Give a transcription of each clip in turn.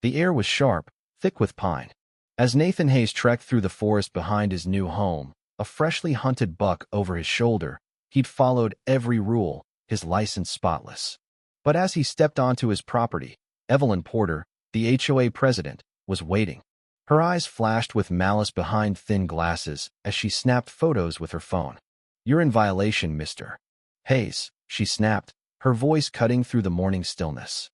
The air was sharp, thick with pine. As Nathan Hayes trekked through the forest behind his new home, a freshly hunted buck over his shoulder, he'd followed every rule, his license spotless. But as he stepped onto his property, Evelyn Porter, the HOA president, was waiting. Her eyes flashed with malice behind thin glasses as she snapped photos with her phone. "You're in violation, Mr. Hayes," she snapped, her voice cutting through the morning stillness.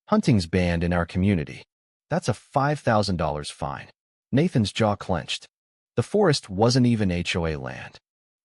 "Hunting's banned in our community. That's a $5,000 fine." Nathan's jaw clenched. The forest wasn't even HOA land.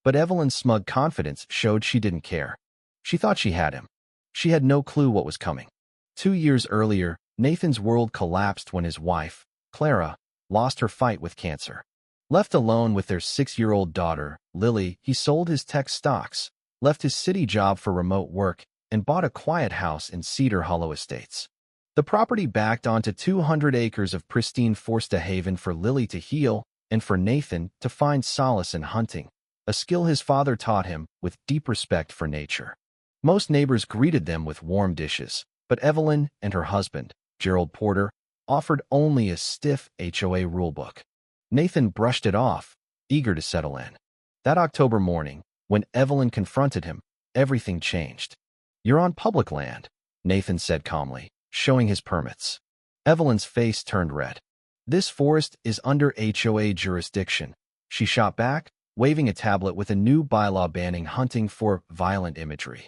But Evelyn's smug confidence showed she didn't care. She thought she had him. She had no clue what was coming. 2 years earlier, Nathan's world collapsed when his wife, Clara, lost her fight with cancer. Left alone with their 6-year-old daughter, Lily, he sold his tech stocks, left his city job for remote work, and bought a quiet house in Cedar Hollow Estates. The property backed onto 200 acres of pristine forest, a haven for Lily to heal and for Nathan to find solace in hunting, a skill his father taught him with deep respect for nature. Most neighbors greeted them with warm dishes, but Evelyn and her husband, Gerald Porter, offered only a stiff HOA rulebook. Nathan brushed it off, eager to settle in. That October morning, when Evelyn confronted him, everything changed. "You're on public land," Nathan said calmly, showing his permits. Evelyn's face turned red. "This forest is under HOA jurisdiction," she shot back, waving a tablet with a new bylaw banning hunting for violent imagery.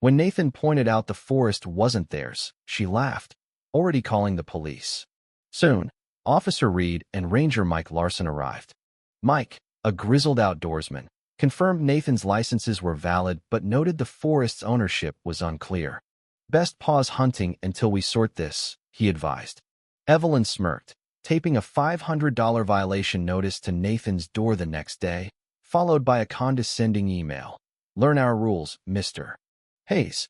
When Nathan pointed out the forest wasn't theirs, she laughed, already calling the police. Soon, Officer Reed and Ranger Mike Larson arrived. Mike, a grizzled outdoorsman, confirmed Nathan's licenses were valid but noted the forest's ownership was unclear. "Best pause hunting until we sort this," he advised. Evelyn smirked, taping a $500 violation notice to Nathan's door the next day, followed by a condescending email. "Learn our rules, Mr. Hayes."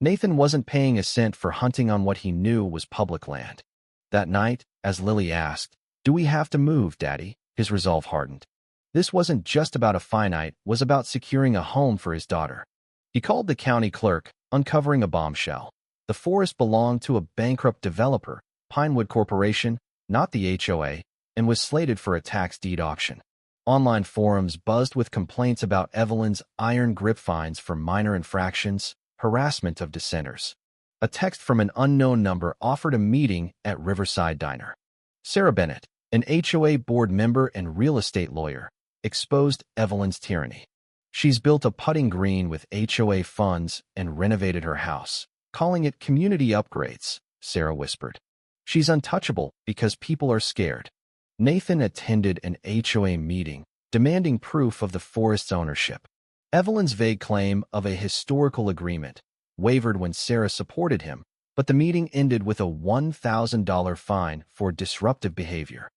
Nathan wasn't paying a cent for hunting on what he knew was public land. That night, as Lily asked, "Do we have to move, Daddy?" his resolve hardened. This wasn't just about a finite, it was about securing a home for his daughter. He called the county clerk, uncovering a bombshell. The forest belonged to a bankrupt developer, Pinewood Corporation, not the HOA, and was slated for a tax deed auction. Online forums buzzed with complaints about Evelyn's iron grip fines for minor infractions, harassment of dissenters. A text from an unknown number offered a meeting at Riverside Diner. Sarah Bennett, an HOA board member and real estate lawyer, exposed Evelyn's tyranny. "She's built a putting green with HOA funds and renovated her house, calling it community upgrades," Sarah whispered. "She's untouchable because people are scared." Nathan attended an HOA meeting, demanding proof of the forest's ownership. Evelyn's vague claim of a historical agreement wavered when Sarah supported him, but the meeting ended with a $1,000 fine for disruptive behavior.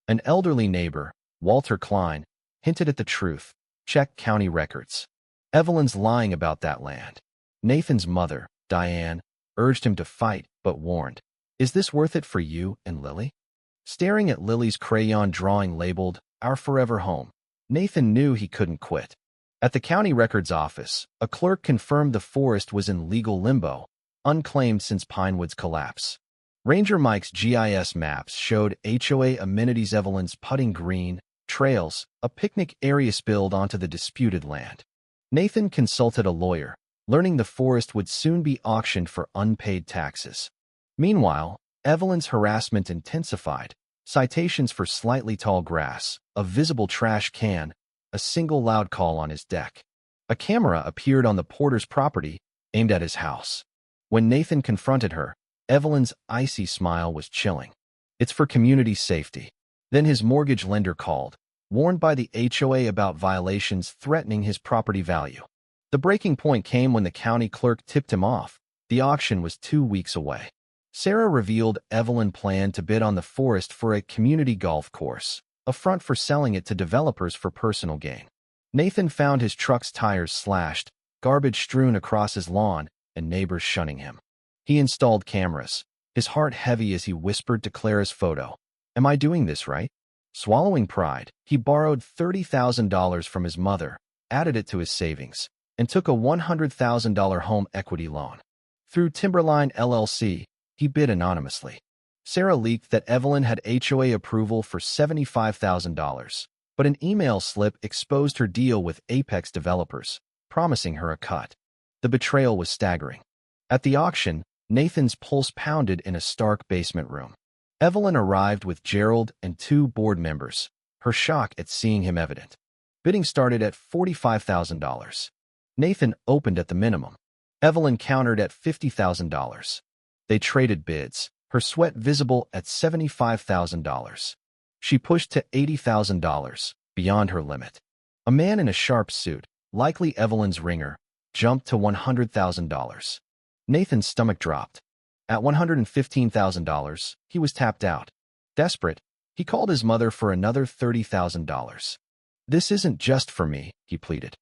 An elderly neighbor, Walter Klein, hinted at the truth. "Check county records. Evelyn's lying about that land." Nathan's mother, Diane, urged him to fight, but warned, "Is this worth it for you and Lily?" Staring at Lily's crayon drawing labeled, "Our Forever Home," Nathan knew he couldn't quit. At the county records office, a clerk confirmed the forest was in legal limbo, unclaimed since Pinewood's collapse. Ranger Mike's GIS maps showed HOA amenities: Evelyn's putting green, trails, a picnic area spilled onto the disputed land. Nathan consulted a lawyer, learning the forest would soon be auctioned for unpaid taxes. Meanwhile, Evelyn's harassment intensified. Citations for slightly tall grass, a visible trash can, a single loud call on his deck. A camera appeared on the Porter's property, aimed at his house. When Nathan confronted her, Evelyn's icy smile was chilling. "It's for community safety." Then his mortgage lender called, warned by the HOA about violations threatening his property value. The breaking point came when the county clerk tipped him off. The auction was 2 weeks away. Sarah revealed Evelyn planned to bid on the forest for a community golf course, a front for selling it to developers for personal gain. Nathan found his truck's tires slashed, garbage strewn across his lawn, and neighbors shunning him. He installed cameras, his heart heavy as he whispered to Clara's photo, "Am I doing this right?" Swallowing pride, he borrowed $30,000 from his mother, added it to his savings, and took a $100,000 home equity loan. Through Timberline LLC, he bid anonymously. Sarah leaked that Evelyn had HOA approval for $75,000, but an email slip exposed her deal with Apex developers, promising her a cut. The betrayal was staggering. At the auction, Nathan's pulse pounded in a stark basement room. Evelyn arrived with Gerald and 2 board members, her shock at seeing him evident. Bidding started at $45,000. Nathan opened at the minimum. Evelyn countered at $50,000. They traded bids, her sweat visible at $75,000. She pushed to $80,000, beyond her limit. A man in a sharp suit, likely Evelyn's ringer, jumped to $100,000. Nathan's stomach dropped. At $115,000, he was tapped out. Desperate, he called his mother for another $30,000. "This isn't just for me," he pleaded.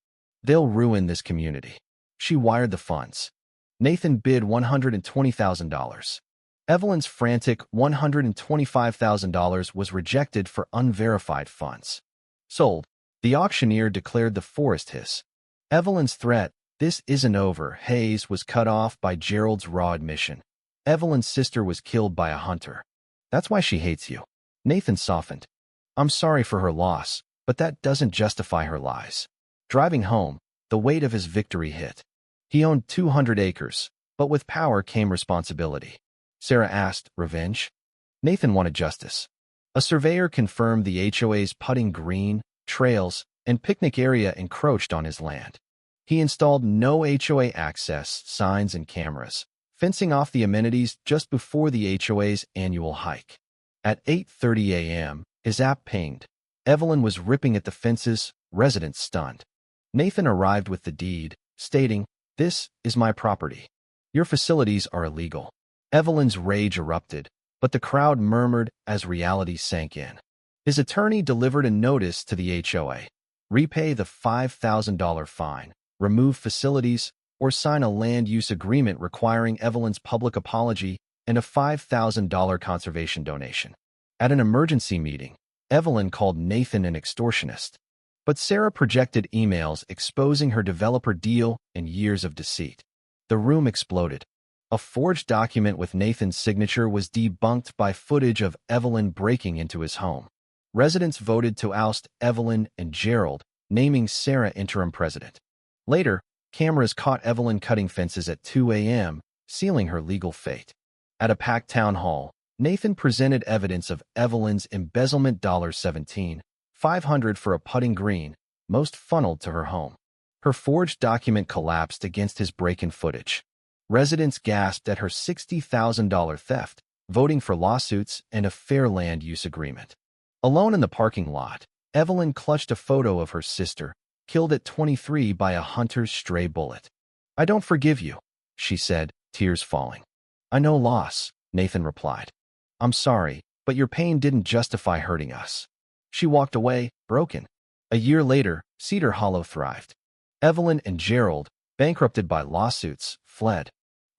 "They'll ruin this community." She wired the funds. Nathan bid $120,000. Evelyn's frantic $125,000 was rejected for unverified funds. Sold. The auctioneer declared the forest his. Evelyn's threat, "This isn't over, Hayes," was cut off by Gerald's raw admission. Evelyn's sister was killed by a hunter. "That's why she hates you." Nathan softened. "I'm sorry for her loss, but that doesn't justify her lies." Driving home, the weight of his victory hit. He owned 200 acres, but with power came responsibility. Sarah asked, "Revenge?" Nathan wanted justice. A surveyor confirmed the HOA's putting green, trails, and picnic area encroached on his land. He installed no HOA access signs and cameras, fencing off the amenities just before the HOA's annual hike. At 8:30 a.m., his app pinged. Evelyn was ripping at the fences, residents stunned. Nathan arrived with the deed, stating, "This is my property. Your facilities are illegal." Evelyn's rage erupted, but the crowd murmured as reality sank in. His attorney delivered a notice to the HOA. Repay the $5,000 fine, remove facilities, or sign a land use agreement requiring Evelyn's public apology and a $5,000 conservation donation. At an emergency meeting, Evelyn called Nathan an extortionist. But Sarah projected emails exposing her developer deal and years of deceit. The room exploded. A forged document with Nathan's signature was debunked by footage of Evelyn breaking into his home. Residents voted to oust Evelyn and Gerald, naming Sarah interim president. Later, cameras caught Evelyn cutting fences at 2 a.m., sealing her legal fate. At a packed town hall, Nathan presented evidence of Evelyn's embezzlement $17,500 for a putting green, most funneled to her home. Her forged document collapsed against his break-in footage. Residents gasped at her $60,000 theft, voting for lawsuits and a fair land use agreement. Alone in the parking lot, Evelyn clutched a photo of her sister, killed at 23 by a hunter's stray bullet. "I don't forgive you," she said, tears falling. "I know loss," Nathan replied. "I'm sorry, but your pain didn't justify hurting us." She walked away, broken. A year later, Cedar Hollow thrived. Evelyn and Gerald, bankrupted by lawsuits, fled.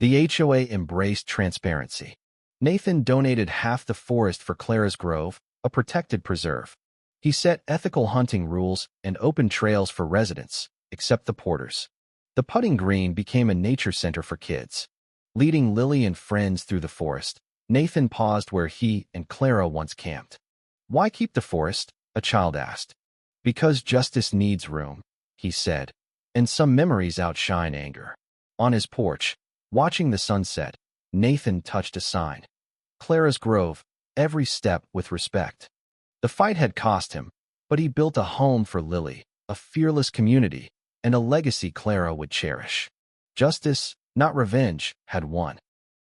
The HOA embraced transparency. Nathan donated half the forest for Clara's Grove, a protected preserve. He set ethical hunting rules and opened trails for residents, except the porters. The putting green became a nature center for kids. Leading Lily and friends through the forest, Nathan paused where he and Clara once camped. "Why keep the forest?" a child asked. "Because justice needs room," he said, and some memories outshine anger. On his porch, watching the sunset, Nathan touched a sign. "Clara's Grove, every step with respect." The fight had cost him, but he built a home for Lily, a fearless community, and a legacy Clara would cherish. Justice, not revenge, had won.